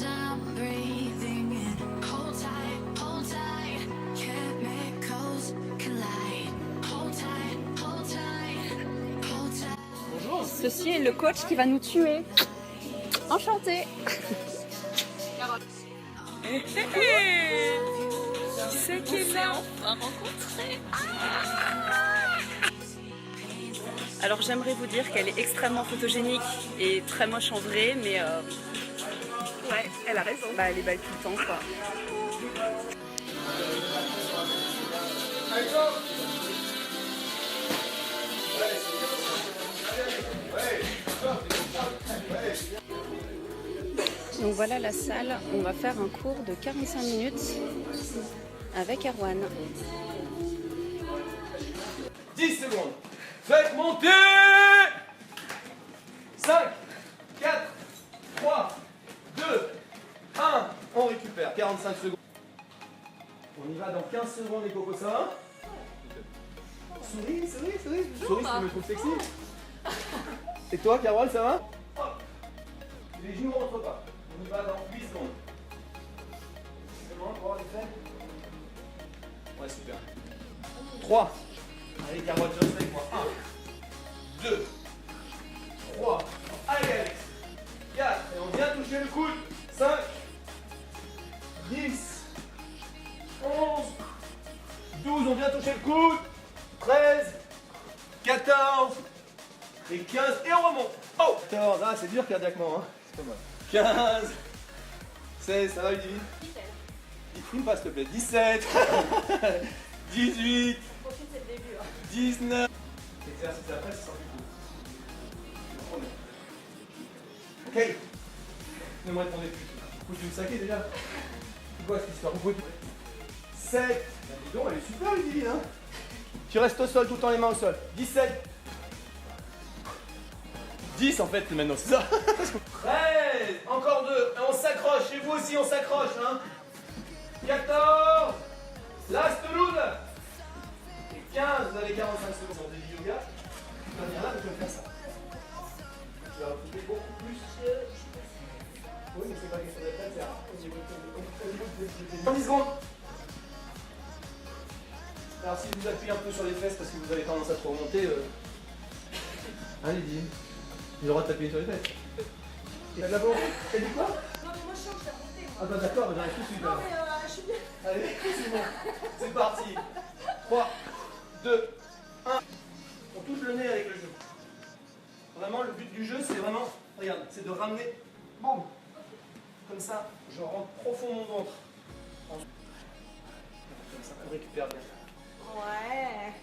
as I'm breathing in. Hold tight, chemicals collide. Hold tight, hold tight, hold tight. Bonjour. Ceci est le coach qui va nous tuer. Enchanté. Qui c'est qui est là? On va rencontrer. Alors j'aimerais vous dire qu'elle est extrêmement photogénique et très moche en vrai, mais ouais, elle a raison. Bah elle est belle tout le temps quoi. Donc voilà la salle, on va faire un cours de 45 minutes avec Erwan. 10 secondes. Faites monter. 5, 4, 3, 2, 1. On récupère. 45 secondes. On y va dans 15 secondes les cocos, ça va? Souris, souris, souris. Souris, tu me trouves sexy. Et toi, Carole, ça va? Hop. Les genoux ne rentrent pas. On y va dans 8 secondes. C'est bon, pour avoir les faits? Ouais, super. 3. Allez, Carole, tu restes avec moi. 1, 2, 3. Allez, Alex. 4. Et on vient toucher le coude. 5, 10, 11, 12. On vient toucher le coude. 13, 14 et 15. Et on remonte. Oh 14. Ah, c'est dur cardiaquement. Hein. C'est pas mal. 15, 16. Ça va, Ludivine? Filme pas, s'il te plaît. 17, 18. 19. Exercice après, c'est sans plus. Ok. Ne me répondez plus. Vous pouvez me saquer déjà? C'est quoi cette histoire? Vous pouvez... 7. Bah, dis donc, elle est super, Ludivine, hein? Tu restes au sol, tout le temps les mains au sol. 17. 10 en fait, maintenant, c'est ça? 13. Encore 2. Et on s'accroche. Et vous aussi, on s'accroche, hein? 14. Last load. 15, vous avez 45 secondes sur du yoga. Tu vas venir là, tu vas faire ça. Tu vas retrouver beaucoup plus. Oui, mais c'est pas question d'être là, c'est 10 secondes. Alors, si vous appuyez un peu sur les fesses parce que vous avez tendance à trop remonter, allez, dis. J'ai le droit de t'appuyer sur les fesses. T'as de la volonté? T'as dit quoi? Non mais moi je sens que je t'ai remonté. Ah bah d'accord, bah, j'arrive tout de suite. Non mais je suis bien. Allez, c'est bon. C'est parti. 3, 2, 1. On touche le nez avec le jeu. Vraiment, le but du jeu, c'est vraiment, regarde, c'est de ramener, boum, comme ça, je rentre profond mon ventre. Comme ça, on récupère bien. Ouais.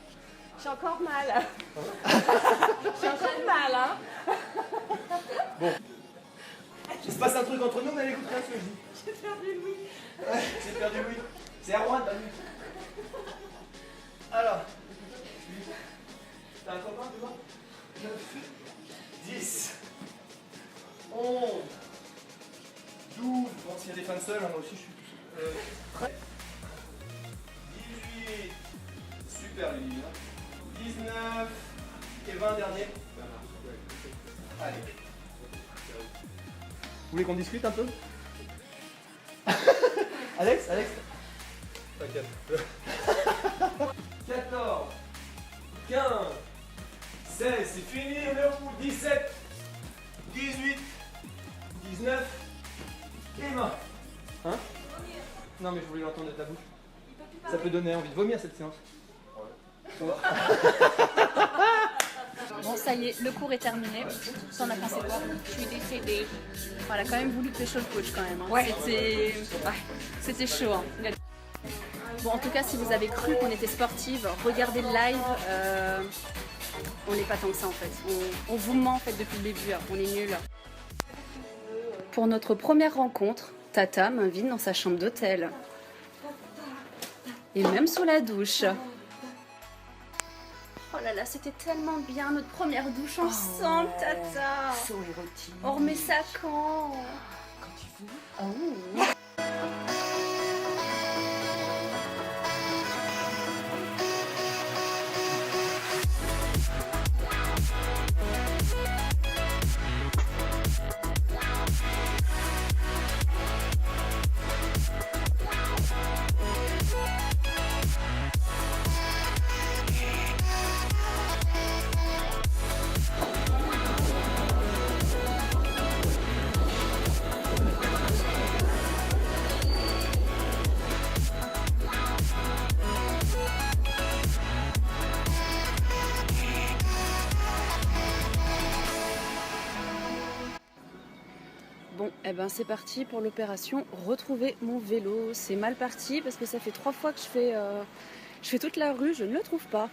J'ai encore mal. J'ai encore mal, hein. Bon. Il se passe un truc entre nous, mais elle écoute rien ce que je dis. J'ai perdu Louis. Ouais, j'ai perdu Louis. C'est Erwan, t'as vu? Alors, t'as un copain, tu vois? 9, 10, 11, 12, bon, s'il y a des femmes seules, moi aussi je suis 13, 18, super Lily, hein. 19 et 20 derniers. Allez. Vous voulez qu'on discute un peu? Alex, t'inquiète. 14, 15, 16, c'est fini, on est au bout. 17, 18, 19 et 20. Hein? Non mais je voulais l'entendre de ta bouche. Ça peut donner envie de vomir cette séance. Ouais. Bon ça y est, le cours est terminé. T'en as pensé quoi? Je suis décédée. Voilà, quand même voulu pécho le coach quand même. Hein. Ouais. C'était chaud. Hein. Bon en tout cas si vous avez cru qu'on était sportive, regardez le live. On n'est pas tant que ça en fait. On vous ment en fait depuis le début. Hein. On est nuls. Pour notre première rencontre, Tata m'invite dans sa chambre d'hôtel. Et même sous la douche. Oh là là, c'était tellement bien notre première douche ensemble, Tata. So érotique. On remet ça quand? Quand tu veux. Oh. Eh ben c'est parti pour l'opération retrouver mon vélo. C'est mal parti parce que ça fait 3 fois que je fais toute la rue, je ne le trouve pas.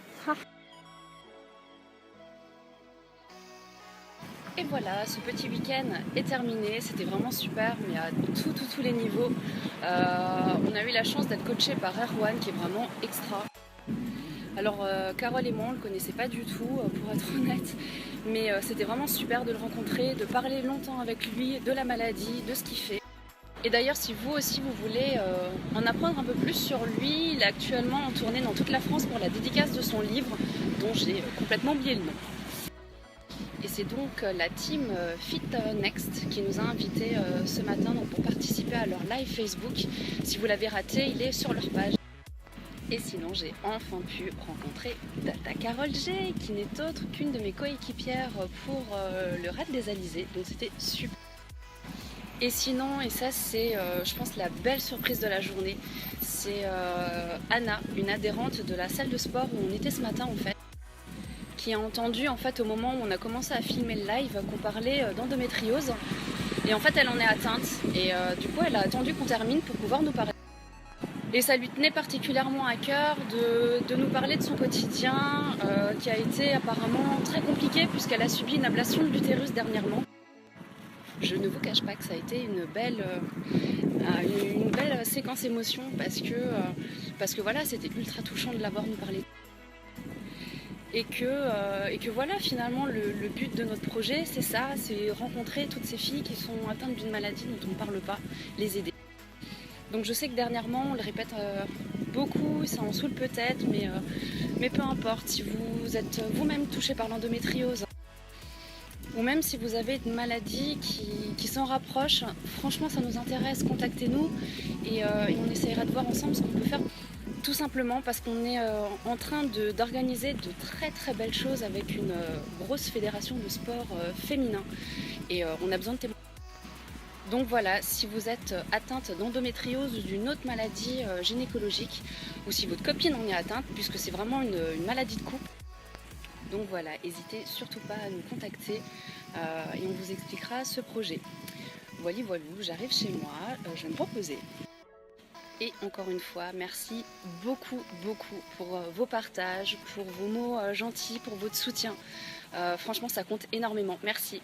Et voilà, ce petit week-end est terminé, c'était vraiment super, mais à tous les niveaux. On a eu la chance d'être coaché par Erwan qui est vraiment extra. Alors Carole et moi on ne le connaissait pas du tout pour être honnête, mais c'était vraiment super de le rencontrer, de parler longtemps avec lui de la maladie, de ce qu'il fait. Et d'ailleurs si vous aussi vous voulez en apprendre un peu plus sur lui, il est actuellement en tournée dans toute la France pour la dédicace de son livre dont j'ai complètement oublié le nom. Et c'est donc la team Fit Next qui nous a invités ce matin donc, pour participer à leur live Facebook. Si vous l'avez raté, il est sur leur page. Et sinon, j'ai enfin pu rencontrer Tata Carole G, qui n'est autre qu'une de mes coéquipières pour le Raid des Alizés. Donc c'était super. Et sinon, et ça c'est je pense la belle surprise de la journée, c'est Anna, une adhérente de la salle de sport où on était ce matin en fait, qui a entendu en fait au moment où on a commencé à filmer le live qu'on parlait d'endométriose. Et en fait elle en est atteinte et du coup elle a attendu qu'on termine pour pouvoir nous parler. Et ça lui tenait particulièrement à cœur de nous parler de son quotidien qui a été apparemment très compliqué puisqu'elle a subi une ablation de l'utérus dernièrement. Je ne vous cache pas que ça a été une belle séquence émotion parce que voilà, c'était ultra touchant de l'avoir nous parler. Et que voilà, finalement le but de notre projet c'est ça, c'est rencontrer toutes ces filles qui sont atteintes d'une maladie dont on ne parle pas, les aider. Donc je sais que dernièrement, on le répète beaucoup, ça en saoule peut-être, mais peu importe, si vous êtes vous-même touché par l'endométriose, ou même si vous avez une maladie qui s'en rapproche, franchement ça nous intéresse, contactez-nous et on essaiera de voir ensemble ce qu'on peut faire. Tout simplement parce qu'on est en train d'organiser de très belles choses avec une grosse fédération de sport féminin et on a besoin de témoins. Donc voilà, si vous êtes atteinte d'endométriose ou d'une autre maladie gynécologique, ou si votre copine en est atteinte, puisque c'est vraiment une maladie de couple, donc voilà, n'hésitez surtout pas à nous contacter et on vous expliquera ce projet. Voilà, j'arrive chez moi, je vais me reposer. Et encore une fois, merci beaucoup pour vos partages, pour vos mots gentils, pour votre soutien. Franchement, ça compte énormément. Merci.